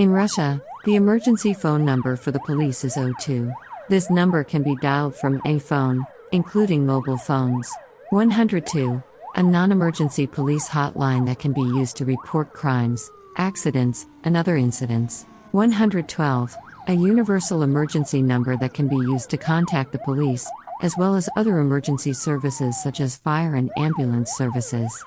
In Russia, the emergency phone number for the police is 02. This number can be dialed from a phone, including mobile phones. 102. A non-emergency police hotline that can be used to report crimes, accidents, and other incidents. 112. A universal emergency number that can be used to contact the police, as well as other emergency services such as fire and ambulance services.